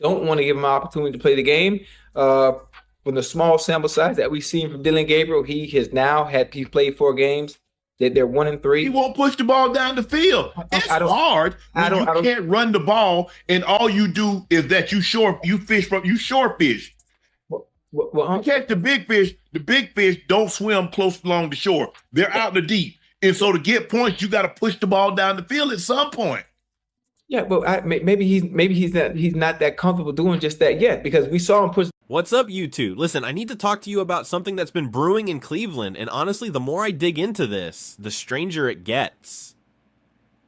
don't want to give him an opportunity to play the game. Uh, from the small sample size that we've seen from Dylan Gabriel, he's played 4 games. They're 1 and 3. He won't push the ball down the field. It's I don't, hard I when don't, you I don't. can't run the ball and all you do is that you shore fish. Well, well, You catch the big fish don't swim close along the shore. They're out in the deep. And so to get points, you got to push the ball down the field at some point. yeah, but maybe he's not that comfortable doing just that yet because we saw him push. What's up, YouTube? Listen, I need to talk to you about something that's been brewing in Cleveland, and honestly, the more I dig into this, the stranger it gets.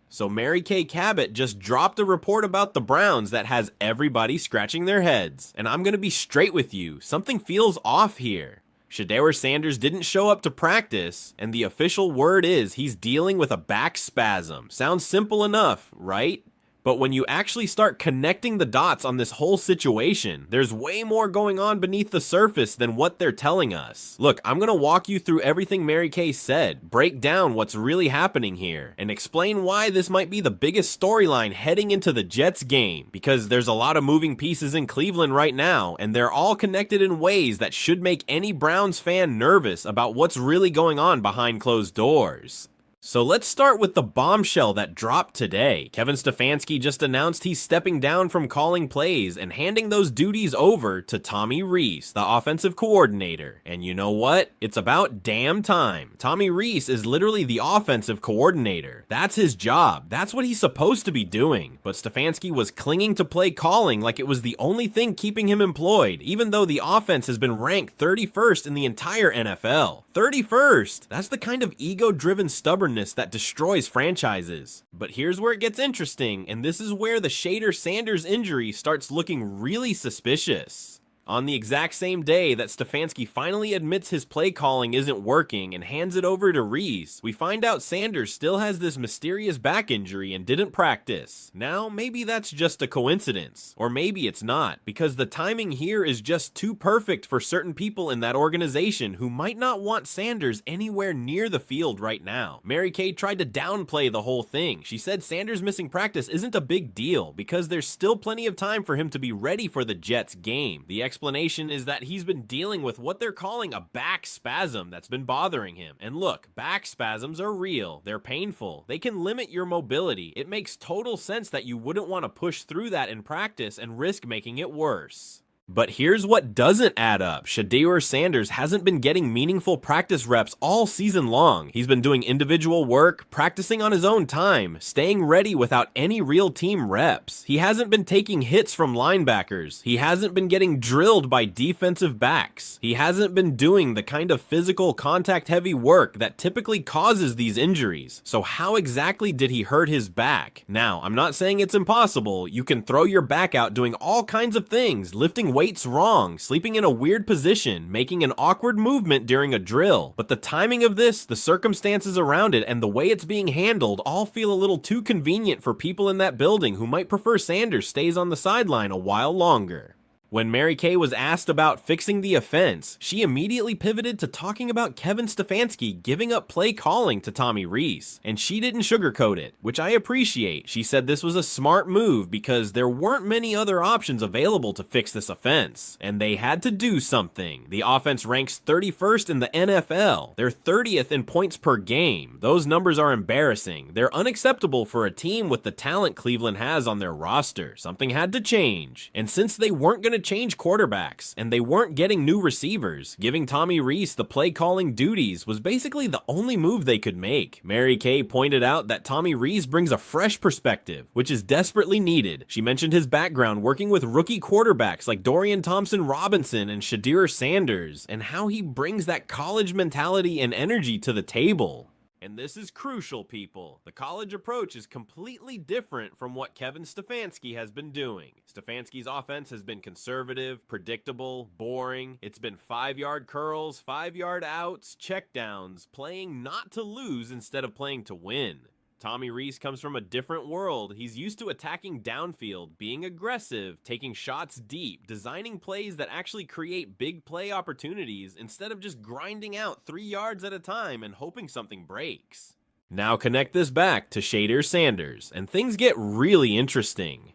So Mary Kay Cabot just dropped a report about the Browns that has everybody scratching their heads. And I'm gonna be straight with you, something feels off here. Shedeur Sanders didn't show up to practice, and the official word is he's dealing with a back spasm. Sounds simple enough, right? But when you actually start connecting the dots on this whole situation, there's way more going on beneath the surface than what they're telling us. Look, I'm gonna walk you through everything Mary Kay said, break down what's really happening here, and explain why this might be the biggest storyline heading into the Jets game, because there's a lot of moving pieces in Cleveland right now, and they're all connected in ways that should make any Browns fan nervous about what's really going on behind closed doors. So let's start with the bombshell that dropped today. Kevin Stefanski just announced he's stepping down from calling plays and handing those duties over to Tommy Rees, the offensive coordinator. And you know what? It's about damn time. Tommy Rees is literally the offensive coordinator. That's his job. That's what he's supposed to be doing. But Stefanski was clinging to play calling like it was the only thing keeping him employed, even though the offense has been ranked 31st in the entire NFL. 31st! That's the kind of ego-driven stubbornness that destroys franchises. But here's where it gets interesting, and this is where the Shedeur Sanders injury starts looking really suspicious. On the exact same day that Stefanski finally admits his play calling isn't working and hands it over to Rees, we find out Sanders still has this mysterious back injury and didn't practice. Now, maybe that's just a coincidence, or maybe it's not, because the timing here is just too perfect for certain people in that organization who might not want Sanders anywhere near the field right now. Mary Kay tried to downplay the whole thing. She said Sanders missing practice isn't a big deal because there's still plenty of time for him to be ready for the Jets game. The explanation is that he's been dealing with what they're calling a back spasm that's been bothering him. And look, back spasms are real. They're painful. They can limit your mobility. It makes total sense that you wouldn't want to push through that in practice and risk making it worse. But here's what doesn't add up. Shedeur Sanders hasn't been getting meaningful practice reps all season long. He's been doing individual work, practicing on his own time, staying ready without any real team reps. He hasn't been taking hits from linebackers. He hasn't been getting drilled by defensive backs. He hasn't been doing the kind of physical, contact-heavy work that typically causes these injuries. So how exactly did he hurt his back? Now, I'm not saying it's impossible. You can throw your back out doing all kinds of things, lifting weights wrong, sleeping in a weird position, making an awkward movement during a drill. But the timing of this, the circumstances around it, and the way it's being handled all feel a little too convenient for people in that building who might prefer Sanders stays on the sideline a while longer. When Mary Kay was asked about fixing the offense, she immediately pivoted to talking about Kevin Stefanski giving up play calling to Tommy Rees, and she didn't sugarcoat it, which I appreciate. She said this was a smart move because there weren't many other options available to fix this offense, and they had to do something. The offense ranks 31st in the NFL. They're 30th in points per game. Those numbers are embarrassing. They're unacceptable for a team with the talent Cleveland has on their roster. Something had to change, and since they weren't going to change quarterbacks, and they weren't getting new receivers, giving Tommy Rees the play-calling duties was basically the only move they could make. Mary Kay pointed out that Tommy Rees brings a fresh perspective, which is desperately needed. She mentioned his background working with rookie quarterbacks like Dorian Thompson-Robinson and Shedeur Sanders, and how he brings that college mentality and energy to the table. And this is crucial, people. The college approach is completely different from what Kevin Stefanski has been doing. Stefanski's offense has been conservative, predictable, boring. It's been 5-yard curls, 5-yard outs, checkdowns, playing not to lose instead of playing to win. Tommy Rees comes from a different world. He's used to attacking downfield, being aggressive, taking shots deep, designing plays that actually create big play opportunities instead of just grinding out 3 yards at a time and hoping something breaks. Now connect this back to Shedeur Sanders, and things get really interesting.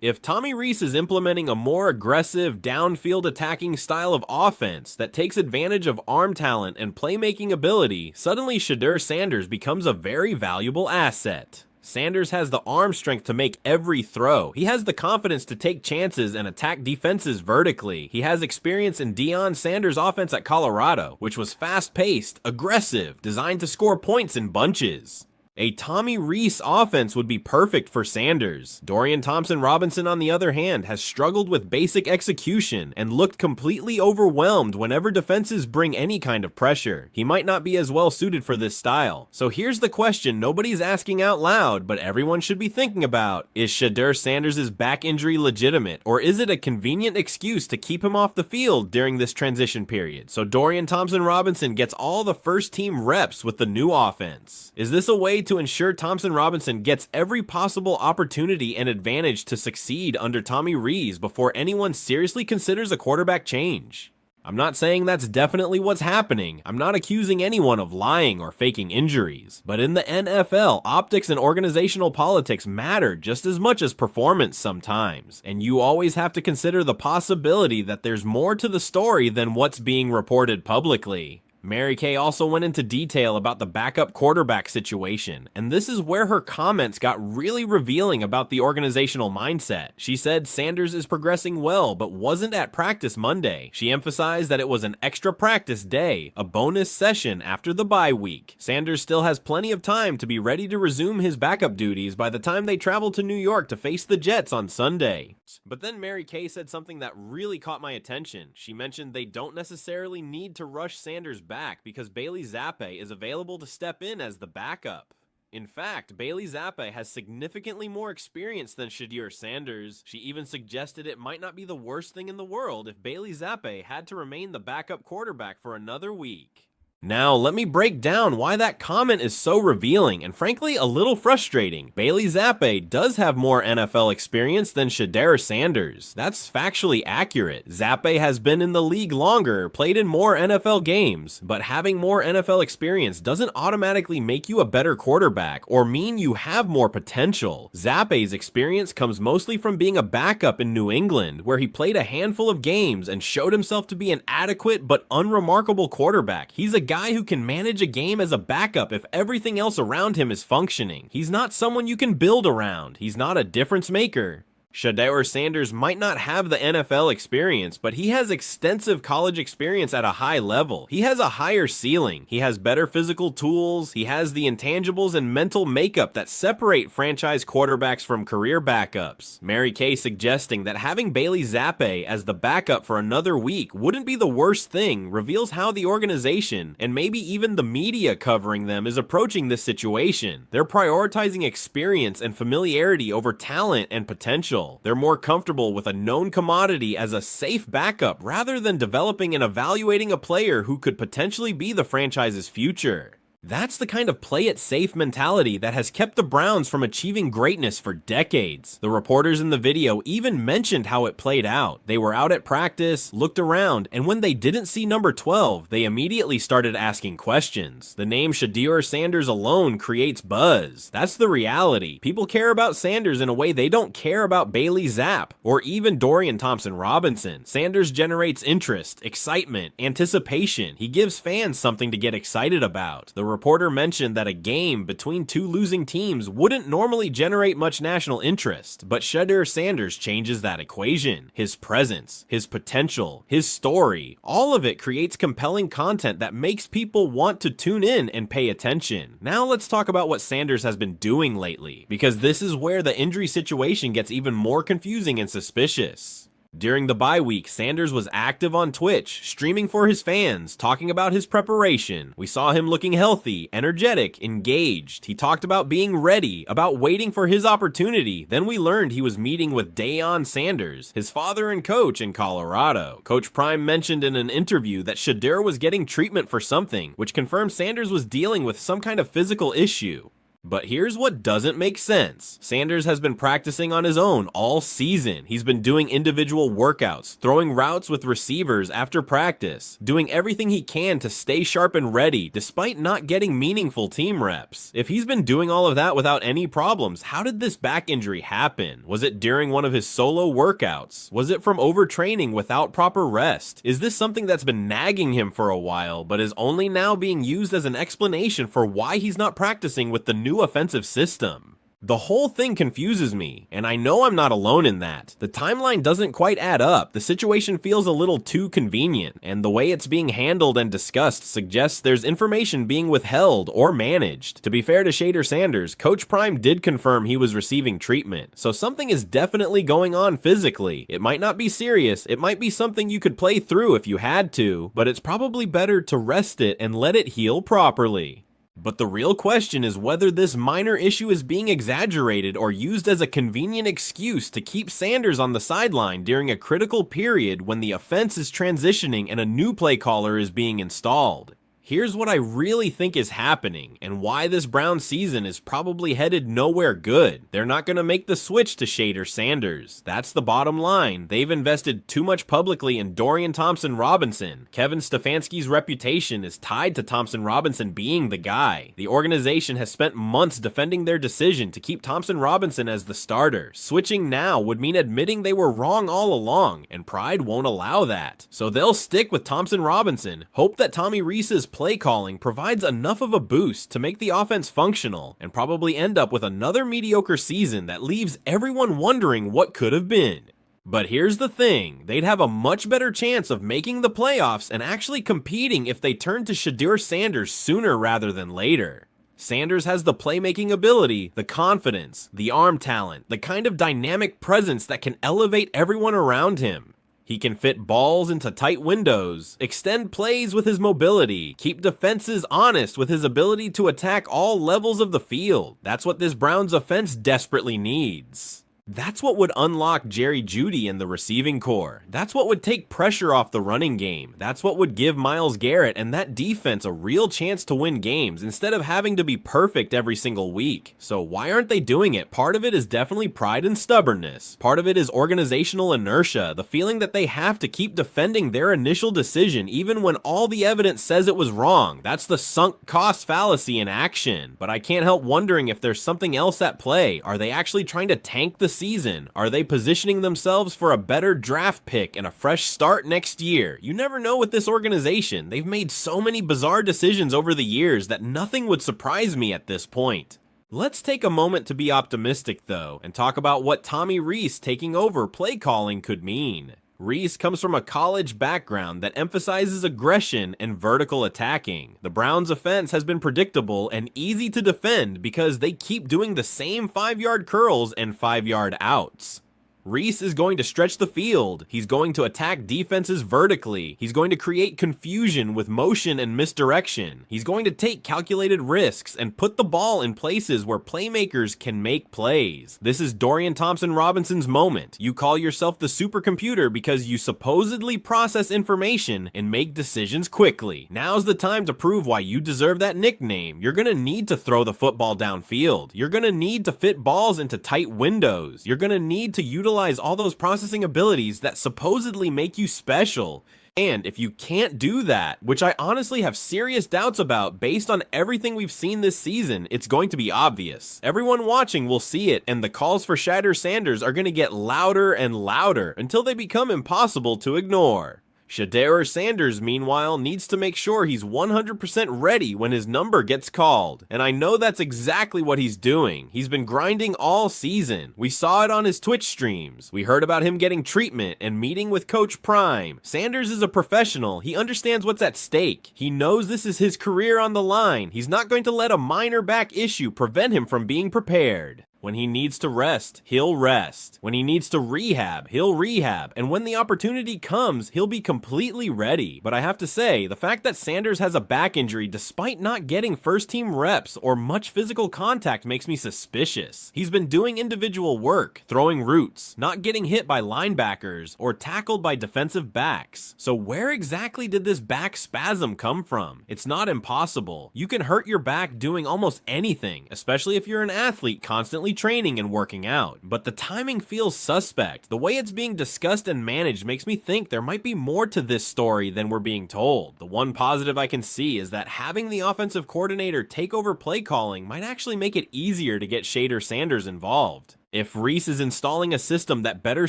If Tommy Rees is implementing a more aggressive, downfield attacking style of offense that takes advantage of arm talent and playmaking ability, suddenly Shedeur Sanders becomes a very valuable asset. Sanders has the arm strength to make every throw. He has the confidence to take chances and attack defenses vertically. He has experience in Deion Sanders' offense at Colorado, which was fast-paced, aggressive, designed to score points in bunches. A Tommy Rees offense would be perfect for Sanders. Dorian Thompson-Robinson, on the other hand, has struggled with basic execution and looked completely overwhelmed whenever defenses bring any kind of pressure. He might not be as well suited for this style. So here's the question nobody's asking out loud, but everyone should be thinking about. Is Shedeur Sanders' back injury legitimate, or is it a convenient excuse to keep him off the field during this transition period, so Dorian Thompson-Robinson gets all the first-team reps with the new offense? Is this a way to ensure Thompson-Robinson gets every possible opportunity and advantage to succeed under Tommy Rees before anyone seriously considers a quarterback change? I'm not saying that's definitely what's happening. I'm not accusing anyone of lying or faking injuries. But in the NFL, optics and organizational politics matter just as much as performance sometimes. And you always have to consider the possibility that there's more to the story than what's being reported publicly. Mary Kay also went into detail about the backup quarterback situation, and this is where her comments got really revealing about the organizational mindset. She said Sanders is progressing well, but wasn't at practice Monday. She emphasized that it was an extra practice day, a bonus session after the bye week. Sanders still has plenty of time to be ready to resume his backup duties by the time they travel to New York to face the Jets on Sunday. But then Mary Kay said something that really caught my attention. She mentioned they don't necessarily need to rush Sanders back because Bailey Zappe is available to step in as the backup. In fact, Bailey Zappe has significantly more experience than Shedeur Sanders. She even suggested it might not be the worst thing in the world if Bailey Zappe had to remain the backup quarterback for another week. Now, let me break down why that comment is so revealing and frankly a little frustrating. Bailey Zappe does have more NFL experience than Shedeur Sanders. That's factually accurate. Zappe has been in the league longer, played in more NFL games, but having more NFL experience doesn't automatically make you a better quarterback or mean you have more potential. Zappe's experience comes mostly from being a backup in New England, where he played a handful of games and showed himself to be an adequate but unremarkable quarterback. He's a guy who can manage a game as a backup if everything else around him is functioning. He's not someone you can build around. He's not a difference maker. Shedeur Sanders might not have the NFL experience, but he has extensive college experience at a high level. He has a higher ceiling. He has better physical tools. He has the intangibles and mental makeup that separate franchise quarterbacks from career backups. Mary Kay suggesting that having Bailey Zappe as the backup for another week wouldn't be the worst thing reveals how the organization, and maybe even the media covering them, is approaching this situation. They're prioritizing experience and familiarity over talent and potential. They're more comfortable with a known commodity as a safe backup rather than developing and evaluating a player who could potentially be the franchise's future. That's the kind of play-it-safe mentality that has kept the Browns from achieving greatness for decades. The reporters in the video even mentioned how it played out. They were out at practice, looked around, and when they didn't see number 12, they immediately started asking questions. The name Shedeur Sanders alone creates buzz. That's the reality. People care about Sanders in a way they don't care about Bailey Zappe or even Dorian Thompson-Robinson. Sanders generates interest, excitement, anticipation. He gives fans something to get excited about. The reporter mentioned that a game between two losing teams wouldn't normally generate much national interest, but Shedeur Sanders changes that equation. His presence, his potential, his story, all of it creates compelling content that makes people want to tune in and pay attention. Now let's talk about what Sanders has been doing lately, because this is where the injury situation gets even more confusing and suspicious. During the bye week, Sanders was active on Twitch, streaming for his fans, talking about his preparation. We saw him looking healthy, energetic, engaged. He talked about being ready, about waiting for his opportunity. Then we learned he was meeting with Deion Sanders, his father and coach in Colorado. Coach Prime mentioned in an interview that Shedeur was getting treatment for something, which confirmed Sanders was dealing with some kind of physical issue. But here's what doesn't make sense. Sanders has been practicing on his own all season. He's been doing individual workouts, throwing routes with receivers after practice, doing everything he can to stay sharp and ready despite not getting meaningful team reps. If he's been doing all of that without any problems, how did this back injury happen? Was it during one of his solo workouts? Was it from overtraining without proper rest? Is this something that's been nagging him for a while but is only now being used as an explanation for why he's not practicing with the new offensive system? The whole thing confuses me, and I know I'm not alone in that. The timeline doesn't quite add up, the situation feels a little too convenient, and the way it's being handled and discussed suggests there's information being withheld or managed. To be fair to Shedeur Sanders, Coach Prime did confirm he was receiving treatment, so something is definitely going on physically. It might not be serious, it might be something you could play through if you had to, but it's probably better to rest it and let it heal properly. But the real question is whether this minor issue is being exaggerated or used as a convenient excuse to keep Sanders on the sideline during a critical period when the offense is transitioning and a new play caller is being installed. Here's what I really think is happening, and why this Browns season is probably headed nowhere good. They're not going to make the switch to Shedeur Sanders. That's the bottom line. They've invested too much publicly in Dorian Thompson-Robinson. Kevin Stefanski's reputation is tied to Thompson-Robinson being the guy. The organization has spent months defending their decision to keep Thompson-Robinson as the starter. Switching now would mean admitting they were wrong all along, and pride won't allow that. So they'll stick with Thompson-Robinson, hope that Tommy Rees's play calling provides enough of a boost to make the offense functional, and probably end up with another mediocre season that leaves everyone wondering what could have been. But here's the thing, they'd have a much better chance of making the playoffs and actually competing if they turn to Shedeur Sanders sooner rather than later. Sanders has the playmaking ability, the confidence, the arm talent, the kind of dynamic presence that can elevate everyone around him. He can fit balls into tight windows, extend plays with his mobility, keep defenses honest with his ability to attack all levels of the field. That's what this Browns offense desperately needs. That's what would unlock Jerry Jeudy in the receiving core. That's what would take pressure off the running game. That's what would give Myles Garrett and that defense a real chance to win games instead of having to be perfect every single week. So why aren't they doing it? Part of it is definitely pride and stubbornness. Part of it is organizational inertia, the feeling that they have to keep defending their initial decision even when all the evidence says it was wrong. That's the sunk cost fallacy in action. But I can't help wondering if there's something else at play. Are they actually trying to tank the season? Are they positioning themselves for a better draft pick and a fresh start next year? You never know with this organization. They've made so many bizarre decisions over the years that nothing would surprise me at this point. Let's take a moment to be optimistic though, and talk about what Tommy Rees taking over play calling could mean. Rees comes from a college background that emphasizes aggression and vertical attacking. The Browns' offense has been predictable and easy to defend because they keep doing the same 5-yard curls and 5-yard outs. Rees is going to stretch the field. He's going to attack defenses vertically. He's going to create confusion with motion and misdirection. He's going to take calculated risks and put the ball in places where playmakers can make plays. This is Dorian Thompson-Robinson's moment. You call yourself the supercomputer because you supposedly process information and make decisions quickly. Now's the time to prove why you deserve that nickname. You're going to need to throw the football downfield. You're going to need to fit balls into tight windows. You're going to need to utilize all those processing abilities that supposedly make you special. And if you can't do that, which I honestly have serious doubts about based on everything we've seen this season, it's going to be obvious. Everyone watching will see it, and the calls for Shedeur Sanders are going to get louder and louder until they become impossible to ignore. Shedeur Sanders, meanwhile, needs to make sure he's 100% ready when his number gets called. And I know that's exactly what he's doing. He's been grinding all season. We saw it on his Twitch streams. We heard about him getting treatment and meeting with Coach Prime. Sanders is a professional. He understands what's at stake. He knows this is his career on the line. He's not going to let a minor back issue prevent him from being prepared. When he needs to rest, he'll rest. When he needs to rehab, he'll rehab. And when the opportunity comes, he'll be completely ready. But I have to say, the fact that Sanders has a back injury despite not getting first-team reps or much physical contact makes me suspicious. He's been doing individual work, throwing routes, not getting hit by linebackers, or tackled by defensive backs. So where exactly did this back spasm come from? It's not impossible. You can hurt your back doing almost anything, especially if you're an athlete constantly training and working out. But the timing feels suspect. The way it's being discussed and managed makes me think there might be more to this story than we're being told. The one positive I can see is that having the offensive coordinator take over play calling might actually make it easier to get Shedeur Sanders involved. If Reese is installing a system that better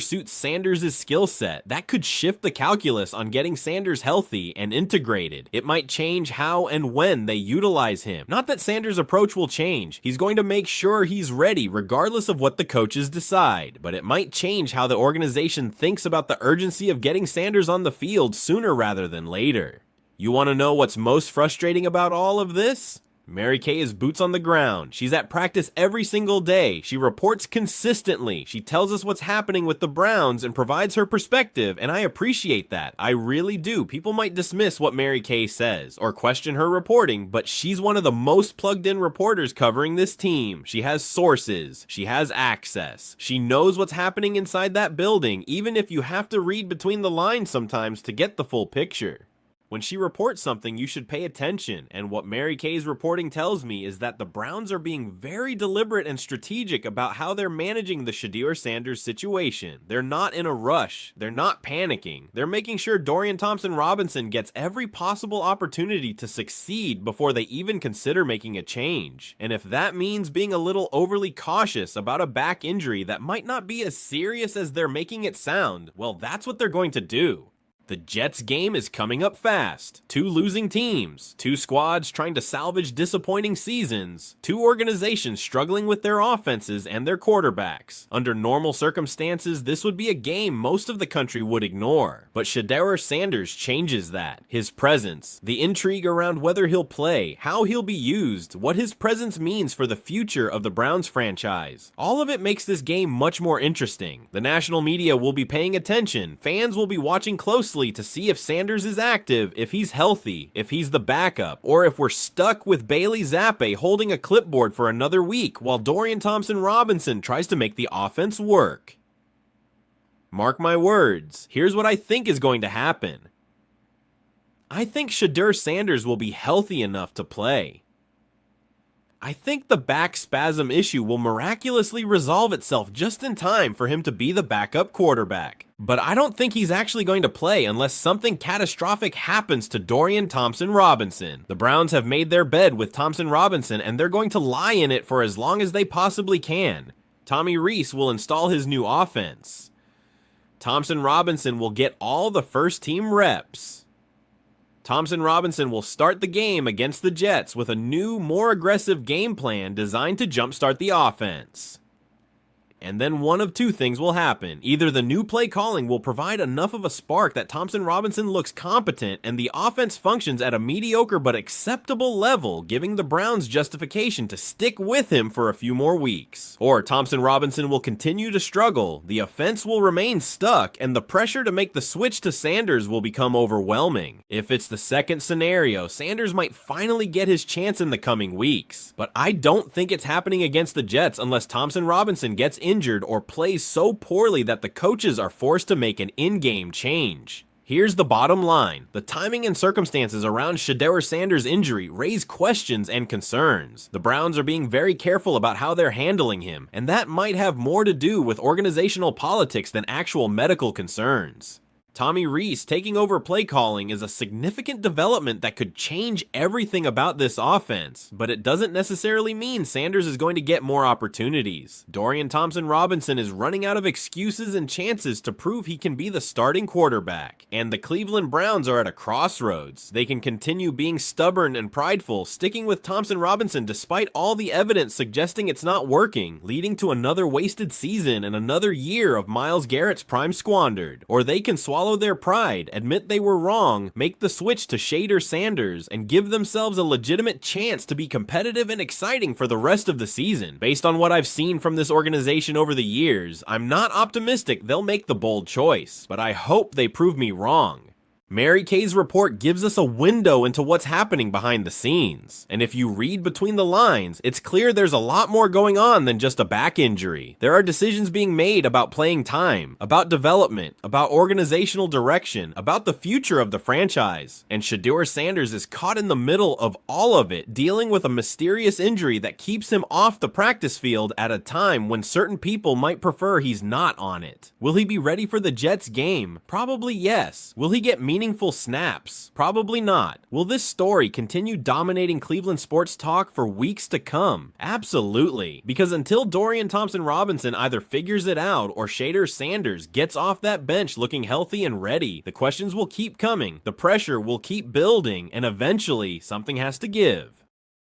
suits Sanders' skill set, that could shift the calculus on getting Sanders healthy and integrated. It might change how and when they utilize him. Not that Sanders' approach will change. He's going to make sure he's ready regardless of what the coaches decide. But it might change how the organization thinks about the urgency of getting Sanders on the field sooner rather than later. You want to know what's most frustrating about all of this? Mary Kay is boots on the ground. She's at practice every single day. She reports consistently. She tells us what's happening with the Browns and provides her perspective, and I appreciate that. I really do. People might dismiss what Mary Kay says or question her reporting, but she's one of the most plugged-in reporters covering this team. She has sources. She has access. She knows what's happening inside that building, even if you have to read between the lines sometimes to get the full picture. When she reports something, you should pay attention, and what Mary Kay's reporting tells me is that the Browns are being very deliberate and strategic about how they're managing the Shedeur Sanders situation. They're not in a rush. They're not panicking. They're making sure Dorian Thompson-Robinson gets every possible opportunity to succeed before they even consider making a change. And if that means being a little overly cautious about a back injury that might not be as serious as they're making it sound, well, that's what they're going to do. The Jets game is coming up fast. 2 losing teams, 2 squads trying to salvage disappointing seasons, 2 organizations struggling with their offenses and their quarterbacks. Under normal circumstances, this would be a game most of the country would ignore. But Shedeur Sanders changes that. His presence, the intrigue around whether he'll play, how he'll be used, what his presence means for the future of the Browns franchise. All of it makes this game much more interesting. The national media will be paying attention. Fans will be watching closely to see if Sanders is active, if he's healthy, if he's the backup, or if we're stuck with Bailey Zappe holding a clipboard for another week while Dorian Thompson-Robinson tries to make the offense work. Mark my words, here's what I think is going to happen. I think Shedeur Sanders will be healthy enough to play. I think the back spasm issue will miraculously resolve itself just in time for him to be the backup quarterback. But I don't think he's actually going to play unless something catastrophic happens to Dorian Thompson-Robinson. The Browns have made their bed with Thompson-Robinson, and they're going to lie in it for as long as they possibly can. Tommy Reese will install his new offense. Thompson-Robinson will get all the first-team reps. Thompson-Robinson will start the game against the Jets with a new, more aggressive game plan designed to jumpstart the offense. And then one of 2 things will happen. Either the new play calling will provide enough of a spark that Thompson-Robinson looks competent and the offense functions at a mediocre but acceptable level, giving the Browns justification to stick with him for a few more weeks. Or Thompson-Robinson will continue to struggle, the offense will remain stuck, and the pressure to make the switch to Sanders will become overwhelming. If it's the second scenario, Sanders might finally get his chance in the coming weeks. But I don't think it's happening against the Jets unless Thompson-Robinson gets injured or plays so poorly that the coaches are forced to make an in-game change. Here's the bottom line. The timing and circumstances around Shedeur Sanders' injury raise questions and concerns. The Browns are being very careful about how they're handling him, and that might have more to do with organizational politics than actual medical concerns. Tommy Reese taking over play calling is a significant development that could change everything about this offense, but it doesn't necessarily mean Sanders is going to get more opportunities. Dorian Thompson-Robinson is running out of excuses and chances to prove he can be the starting quarterback, and the Cleveland Browns are at a crossroads. They can continue being stubborn and prideful, sticking with Thompson-Robinson despite all the evidence suggesting it's not working, leading to another wasted season and another year of Myles Garrett's prime squandered, or they can swallow swallow their pride, admit they were wrong, make the switch to Shedeur Sanders, and give themselves a legitimate chance to be competitive and exciting for the rest of the season. Based on what I've seen from this organization over the years, I'm not optimistic they'll make the bold choice, but I hope they prove me wrong. Mary Kay's report gives us a window into what's happening behind the scenes. And if you read between the lines, it's clear there's a lot more going on than just a back injury. There are decisions being made about playing time, about development, about organizational direction, about the future of the franchise. And Shedeur Sanders is caught in the middle of all of it, dealing with a mysterious injury that keeps him off the practice field at a time when certain people might prefer he's not on it. Will he be ready for the Jets game? Probably yes. Will he get meaningful snaps? Probably not. Will this story continue dominating Cleveland sports talk for weeks to come? Absolutely. Because until Dorian Thompson-Robinson either figures it out or Shedeur Sanders gets off that bench looking healthy and ready, the questions will keep coming, the pressure will keep building, and eventually something has to give.